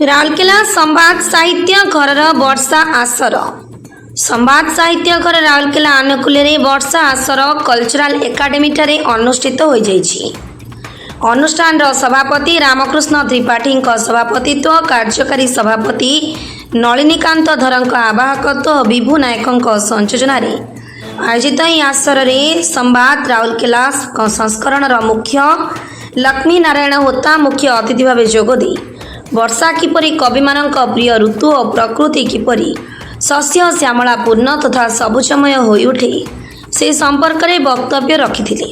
राउरकेला संवाद साहित्य घर वर्षा आसर संवाद साहित्य घर राउरकेला आनुकूल्य वर्षा आसर कल्चरल एकाडेमी ठारे अनुष्ठित हो जाइछि। अनुष्ठान सभापति रामकृष्ण त्रिपाठी सभापतित्व कार्यकारी सभापति नलिनीकांत धर आवाहकत्व विभु नायक संयोजन आयोजित यह आसर में संवाद राउरकेला संस्करण मुख्य लक्ष्मी नारायण होता मुख्य अतिथि भाव जोगदी वर्षा किपरि कवि मानक प्रिय ऋतु और प्रकृति किपरि शस्य श्यामला पूर्ण तथा सबुजमय होई उठे से संपर्क में वक्तव्य रखिथिले।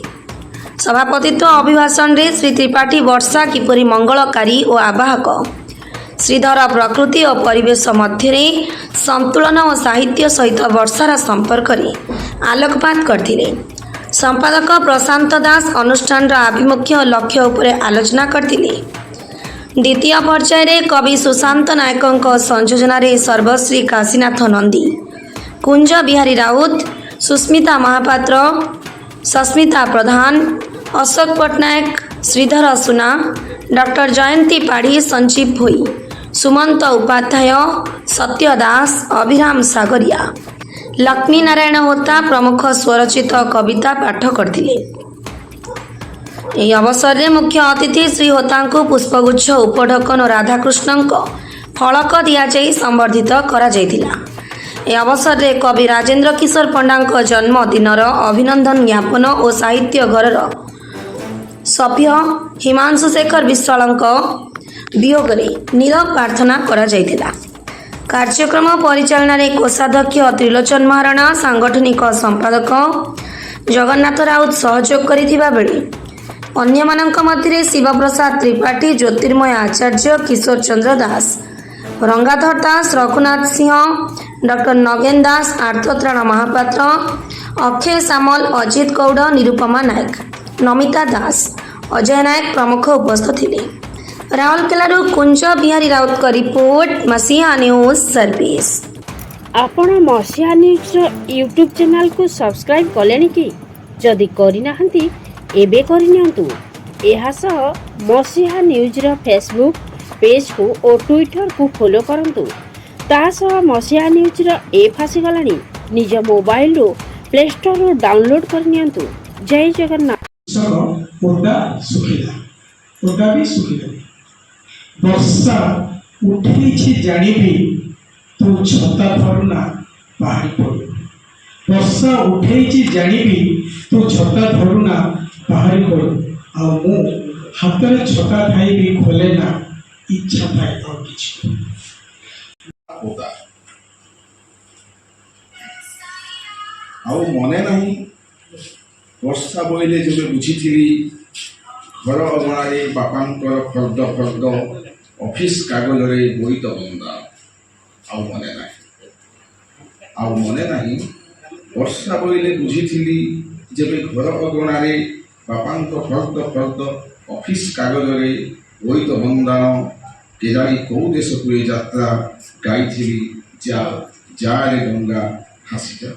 सभापतित्व अभिभाषण रे श्री त्रिपाठी वर्षा किपरि मंगलकारी और आवाहक श्रीधर प्रकृति और परिवेश मध्य संतुलन और साहित्य सहित वर्षार संपर्क में आलोकपात करथिले। संपादक प्रशांत दास अनुष्ठान आभिमुख्य लक्ष्य उपरे आलोचना करथिले। द्वितीय पर्यायर कवि सुशांत नायक संयोजन सर्वश्री काशीनाथ नंदी, कुंज बिहारी राउत, सुस्मिता महापात्र, सस्मिता प्रधान, अशोक पट्टनायक, श्रीधर सुना, डॉक्टर जयंती पाढ़ी, संजीव भोई, सुमंत उपाध्याय, सत्य दास, अभिराम सागरिया, लक्ष्मी नारायण होता प्रमुख स्वरचित कविता पाठ करथिले। यह अवसर में मुख्य अतिथि श्री होता पुष्पगुच्छ उपढकन राधाकृष्ण फलक दि संबर्धित यह अवसर में कवि राजेन्द्र किशोर पंडा जन्मदिनर अभिनंदन ज्ञापन और साहित्य घर सभ्य हिमांशु शेखर विश्वाल वियोग नीरव प्रार्थना करा जायतिला। कार्यक्रम परिचालन कोषाध्यक्ष त्रिलोचन महाराणा, सांगठनिक संपादक जगन्नाथ राउत सहयोग करिथिबा बेले अन्य मानक मध्य शिवप्रसाद त्रिपाठी, ज्योतिर्मय आचार्य, किशोर चंद्र दास, रंगाधर दास, रघुनाथ सिंह, डॉक्टर नगेन दास, आर्तत्राण महापात्र, अक्षय सामल, अजित गौड़, निरुपमा नायक, नमिता दास, अजय नायक प्रमुख उपस्थित थिले। राउरकेला कुंज बिहारी राउत का रिपोर्ट, मसीहा न्यूज सर्विस। आपण मसीहा न्यूज यूट्यूब चैनल को सब्सक्राइब कलेनि कि जदि करिना हंती एबे करिनियंतु। एहा सह मसीहा न्यूज रो फेसबुक पेज को और ट्विटर को फॉलो करंतु। ता सह मसीहा न्यूज रो ऐप आसी गलानी, निज मोबाइल रो प्ले स्टोर रो डाउनलोड करनियंतु। जय जगन्नाथ। ओटा सुखिला, ओटा भी सुखिला। वर्षा उठेछि जानिबी तू छता धरुना पहाड़ी पड़े। वर्षा उठेछि जानिबी तू छता धरुना पहाड़ी पड़े। आ मु हाथ छता थाई भी खोले ना इच्छा थाई और किछि होता आउ मने नहीं वर्षा बोइले जब बुझीथिली घर अगणारे बापांकर फर्द फर्द ऑफिस कागज रे बोईत बंदा आउ मने नहीं वर्षा बोइले बुझीथिली जब घर अगणारे बापांकर फर्द फर्द ऑफिस कागज रे बोईत बंदा केजाणी कौ देश को यात्रा गाई जा जा रे गंगा हासी जा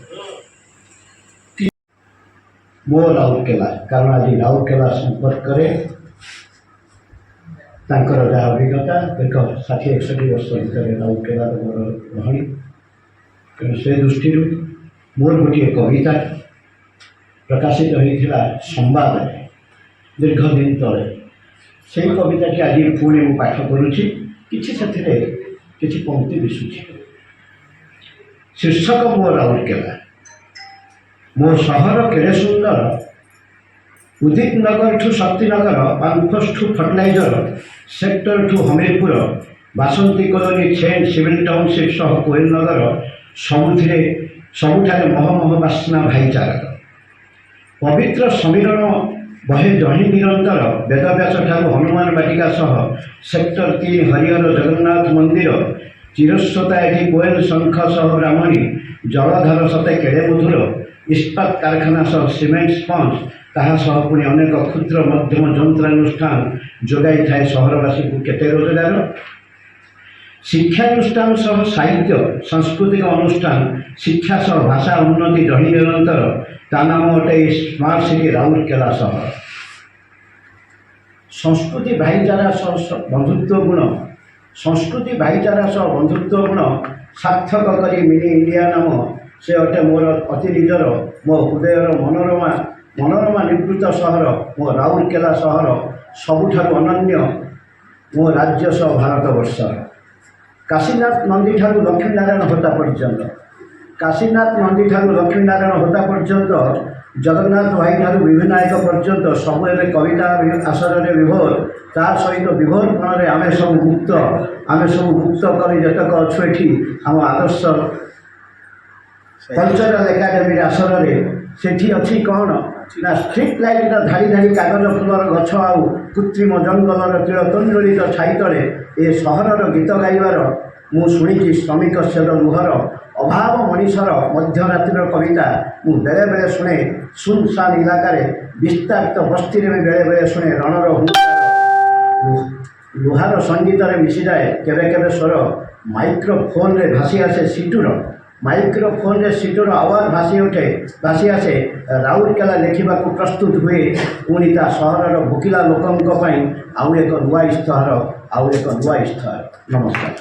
मो राउरकेला कारण आज राउरकेला संपर्क जहाँ अभिज्ञता दीर्घ 60-61 वर्ष भितर राउरकेला मोर रही तेणु से दृष्टि मोर गोटे कविता प्रकाशित होता संवाद दीर्घ दिन तले से कविता की आज पुणी मु पाठ करुच्ची किसी पंक्ति दिशुची। शीर्षक मो राउरकेला। मो सहर केड़े सुंदर, उदित नगर ठू शक्तिनगर, पांफस ठू फर्टिलाइजर सेक्टर ठू हमीरपुर, बासंती कॉलोनी छेन सिविल टाउनशिप सह कोयल नगर सबुठारे महमह बास्ना भाईचारा। पवित्र समीरण बहे जही निरंतर वेदव्यास ठारू हनुमान बाटिका सह सेक्टर 3 हरिहर जगन्नाथ मंदिर चिरस्वता एटी कोयल शंख सह ब्राह्मणी जलधार सते केड़े मधुर इस्पात कारखाना सह सीमेंट स्पंज ताहा सह पुणी अनेक क्षुद्र मध्यम जंत्रानुष्ठान जोगाई थाए सहरवासी को केते रोजगार। शिक्षानुष्ठान सह साहित्य सांस्कृतिक अनुष्ठान शिक्षा सह भाषा उन्नति रही निरंतर ता नाम अटे स्मार्ट सिटी राउरकेला सहर। संस्कृति भाईचारा सह बंधुत्व गुण ସଂସ୍କୃତି ଭାଇଚାରା ସହ ବନ୍ଧୁତ୍ୱ ଗୁଣ ସାର୍ଥକ କରି ମିନି ଇଣ୍ଡିଆ ନାମ ସେ ଅଟେ ମୋର ଅତି ନିଜର, ମୋ ହୃଦୟର ମନୋରମା ନିବୃତ୍ତ ସହର, ମୋ ରାଉରକେଲା ସହର ସବୁଠାରୁ ଅନନ୍ୟ ମୋ ରାଜ୍ୟ ସହ ଭାରତବର୍ଷର। କାଶୀନାଥ ନନ୍ଦୀଠାରୁ ଲକ୍ଷ୍ମୀନାରାୟଣ ହୋତା ପର୍ଯ୍ୟନ୍ତ, କାଶୀନାଥ ନନ୍ଦୀଠାରୁ ଲକ୍ଷ୍ମୀନାରାୟଣ ହୋତା ପର୍ଯ୍ୟନ୍ତ, ଜଗନ୍ନାଥ ଭାଇଠାରୁ ବିଭିନାୟକ ପର୍ଯ୍ୟନ୍ତ ସବୁ ଏବେ କବିତା ଆସରରେ ବିଭୋର। ତା ସହିତ ବିଭୋରପଣରେ ଆମେ ସବୁ ମୁକ୍ତ କରି ଯେତେକ ଅଛୁ ଏଠି ଆମ ଆଦର୍ଶ କଲଚରାଲ ଏକାଡେମୀର ଆସରରେ। ସେଠି ଅଛି କ'ଣ ନା ଷ୍ଟ୍ରିଟ୍ ଲାଇଟ୍ର ଧାଡ଼ି ଧାଡ଼ି କାଗଜ ଫୁଲର ଗଛ ଆଉ କୃତ୍ରିମ ଜଙ୍ଗଲର ତିଳତଣ୍ଡୁଳିତ ଛାଇ ତଳେ ଏ ସହରର ଗୀତ ଗାଇବାର ମୁଁ ଶୁଣିଛି ଶ୍ରମିକ ସ୍ୱର ଲୁହର ଅଭାବ ମଣିଷର ମଧ୍ୟରାତ୍ରିର କବିତା ମୁଁ ବେଳେବେଳେ ଶୁଣେ ସୁନସାନ ଇଲାକାରେ, ବିସ୍ତାରିତ ବସ୍ତିରେ ବି ବେଳେବେଳେ ଶୁଣେ ରଣର ହୁଙ୍କାର ଲୁହାର ସଙ୍ଗୀତରେ ମିଶିଯାଏ କେବେ କେବେ ସ୍ୱର। ମାଇକ୍ରୋଫୋନ୍ରେ ଭାସି ଆସେ ସିଟୁର ଆୱାଜ ଭାସି ଆସେ। ରାଉରକେଲା ଲେଖିବାକୁ ପ୍ରସ୍ତୁତ ହୁଏ ପୁଣି ତା ସହରର ଭୋକିଲା ଲୋକଙ୍କ ପାଇଁ ଆଉ ଏକ ନୂଆ ଇସ୍ତହାର। ନମସ୍କାର।